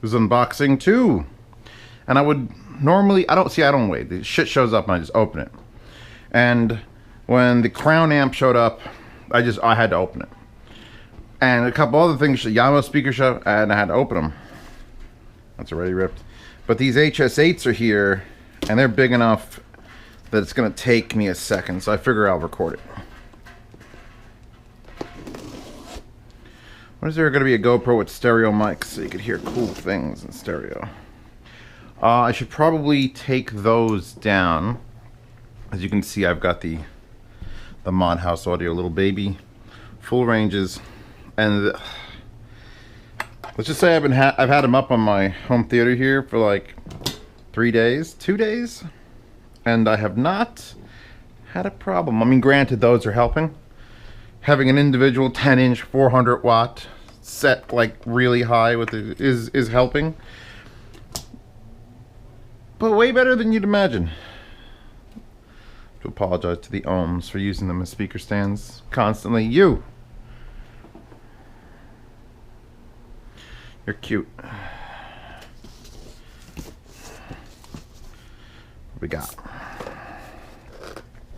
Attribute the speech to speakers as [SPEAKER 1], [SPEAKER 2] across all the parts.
[SPEAKER 1] was unboxing too. And I would normally, I don't wait. The shit shows up and I just open it. And when the Crown amp showed up, I had to open it. And a couple other things, the Yamaha speaker showed, and I had to open them. That's already ripped. But these HS8s are here, and they're big enough that it's gonna take me a second, so I figure I'll record it. When is there gonna be a GoPro with stereo mics so you could hear cool things in stereo? I should probably take those down. As you can see, I've got the Mod House Audio little baby, full ranges, and let's just say I've had them up on my home theater here for like 2 days, and I have not had a problem. I mean, granted, those are helping. Having an individual 10-inch 400 watt set like really high with it is helping, but way better than you'd imagine. To apologize to the ohms for using them as speaker stands constantly. You're cute. What we got?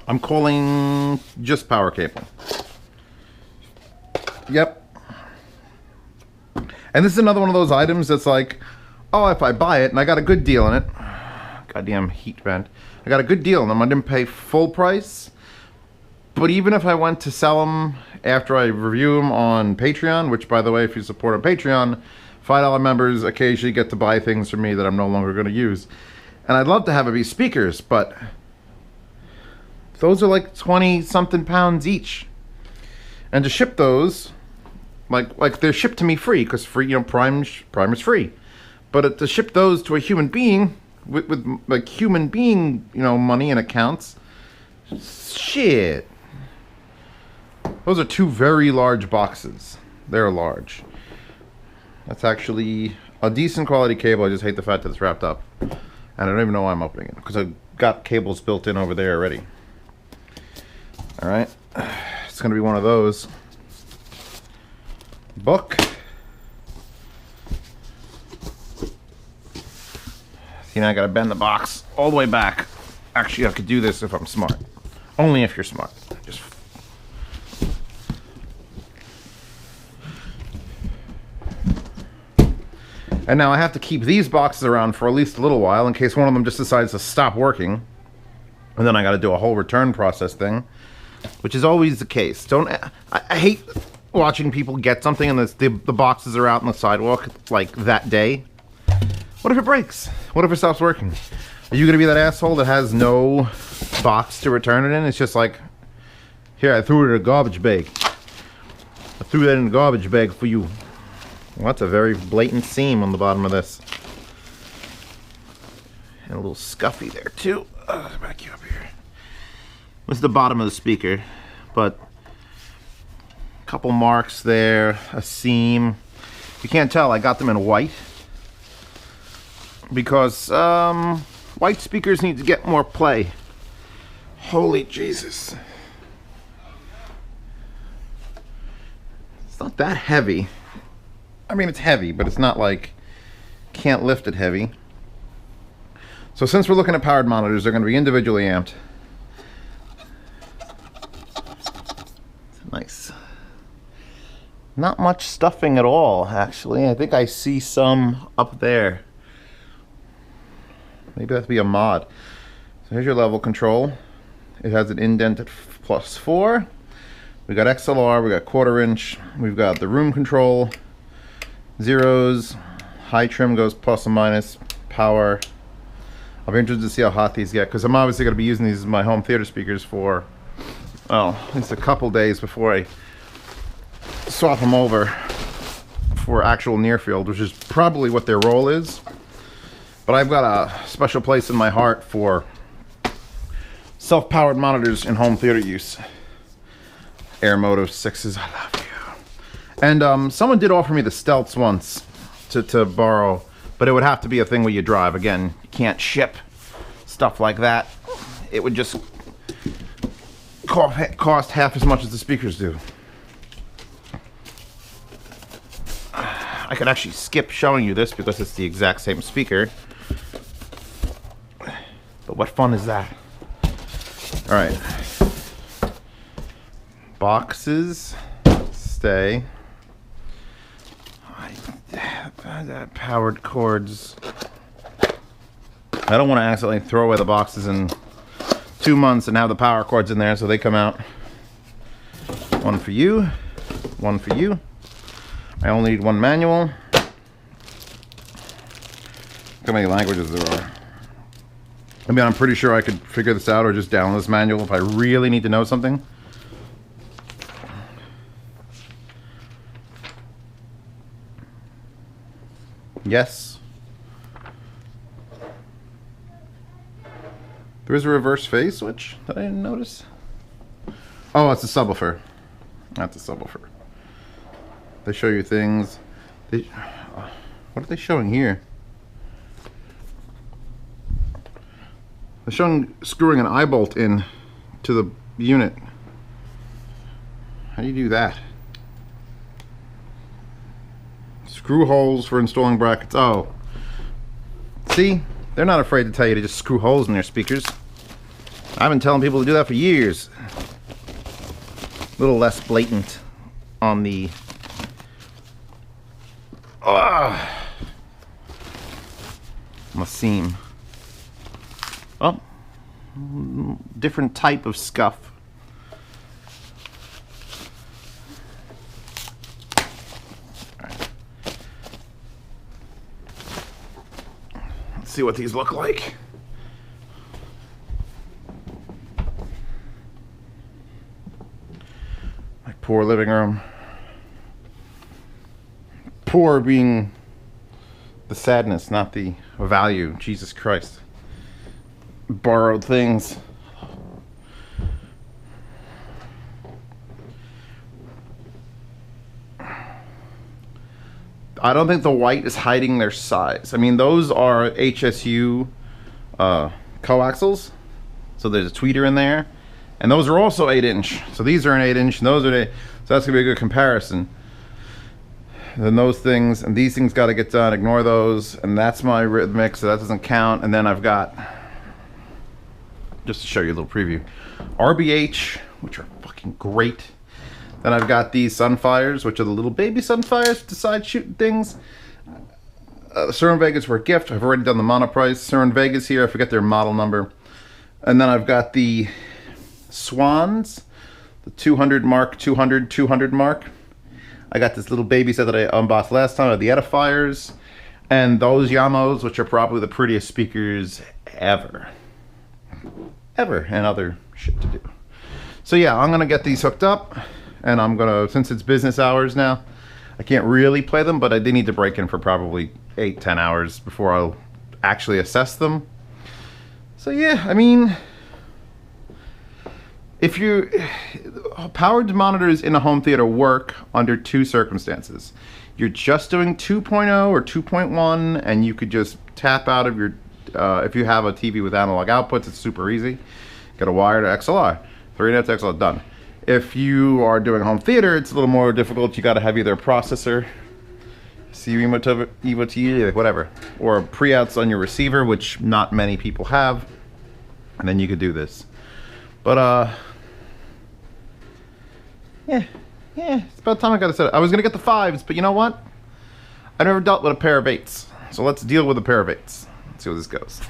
[SPEAKER 1] I'm calling just power cable. Yep. And this is another one of those items that's like, oh, if I buy it and I got a good deal on it, goddamn heat vent, I got a good deal on them, I didn't pay full price, but even if I went to sell them after I review them on Patreon, which by the way, if you support on Patreon, $5 members occasionally get to buy things from me that I'm no longer going to use. And I'd love to have it be speakers, but those are like 20-something pounds each. And to ship those, like they're shipped to me free, because free, you know, Prime is free. But to ship those to a human being with like human being, you know, money and accounts, shit. Those are 2 very large boxes. They're large. That's actually a decent quality cable. I just hate the fact that it's wrapped up. And I don't even know why I'm opening it, because I've got cables built in over there already. Alright. It's going to be one of those. Book. See, now I got to bend the box all the way back. Actually, I could do this if I'm smart. Only if you're smart. Just... And now I have to keep these boxes around for at least a little while in case one of them just decides to stop working. And then I got to do a whole return process thing, which is always the case. I hate watching people get something and the boxes are out on the sidewalk like that day. What if it breaks? What if it stops working? Are you going to be that asshole that has no box to return it in? It's just like, here, I threw it in a garbage bag. I threw that in the garbage bag for you. Well, that's a very blatant seam on the bottom of this. And a little scuffy there too. Back you up here. This is the bottom of the speaker, but a couple marks there, a seam. You can't tell, I got them in white. Because white speakers need to get more play. Holy Jesus. It's not that heavy. I mean, it's heavy, but it's not like can't lift it heavy. So since we're looking at powered monitors, they're going to be individually amped. Nice. Not much stuffing at all, actually. I think I see some up there. Maybe that'd be a mod. So here's your level control. It has an indent at +4. We got XLR, we got 1/4 inch, we've got the room control, zeros, high trim goes plus and minus, power. I'll be interested to see how hot these get, because I'm obviously going to be using these as my home theater speakers for, well, at least a couple days before I swap them over for actual near field, which is probably what their role is. But I've got a special place in my heart for self-powered monitors in home theater use. Air Moto 6s, I love you. And someone did offer me the Stealths once to borrow, but it would have to be a thing where you drive. Again, you can't ship stuff like that. It would just cost half as much as the speakers do. I could actually skip showing you this because it's the exact same speaker. But what fun is that? All right. Boxes stay. Powered cords. I don't want to accidentally throw away the boxes in 2 months and have the power cords in there, so they come out. One for you, one for you. I only need one manual. Look how many languages there are. I mean, I'm pretty sure I could figure this out or just download this manual if I really need to know something. Yes. There is a reverse phase switch that I didn't notice. Oh, it's a subwoofer. That's a subwoofer. They show you things. What are they showing here? They're showing screwing an eye bolt in to the unit. How do you do that? Screw holes for installing brackets. Oh. See? They're not afraid to tell you to just screw holes in their speakers. I've been telling people to do that for years. A little less blatant on the... on the seam. Oh. Different type of scuff. See what these look like. My poor living room. Poor being the sadness, not the value. Jesus Christ. Borrowed things. I don't think the white is hiding their size. I mean, those are HSU coaxials. So there's a tweeter in there. And those are also 8-inch. So these are an 8-inch and those are 8. So that's going to be a good comparison. Then those things and these things got to get done. Ignore those. And that's my rhythmic, so that doesn't count. And then I've got, just to show you a little preview, RBH, which are fucking great. Then I've got these Sunfires, which are the little baby Sunfires to side shooting things. The Surin Vegas were a gift. I've already done the monoprice. Surin Vegas here, I forget their model number. And then I've got the Swans, the 200 mark, 200 mark. I got this little baby set that I unboxed last time, the Edifiers. And those Yamahas, which are probably the prettiest speakers ever. Ever, and other shit to do. So yeah, I'm gonna get these hooked up. And I'm gonna, since it's business hours now, I can't really play them, but I did need to break in for probably 8-10 hours before I'll actually assess them. So yeah, I mean, if you, powered monitors in a home theater work under 2 circumstances. You're just doing 2.0 or 2.1, and you could just tap out of your, if you have a TV with analog outputs, it's super easy. Get a wire to XLR, 3.5 to XLR, done. If you are doing home theater, it's a little more difficult. You got to have either a processor, CU, whatever, or pre-outs on your receiver, which not many people have, and then you could do this. But yeah, it's about time I got to set it. I was gonna get the 5s, but you know what? I never dealt with a pair of 8s, so let's deal with a pair of 8s. Let's see how this goes.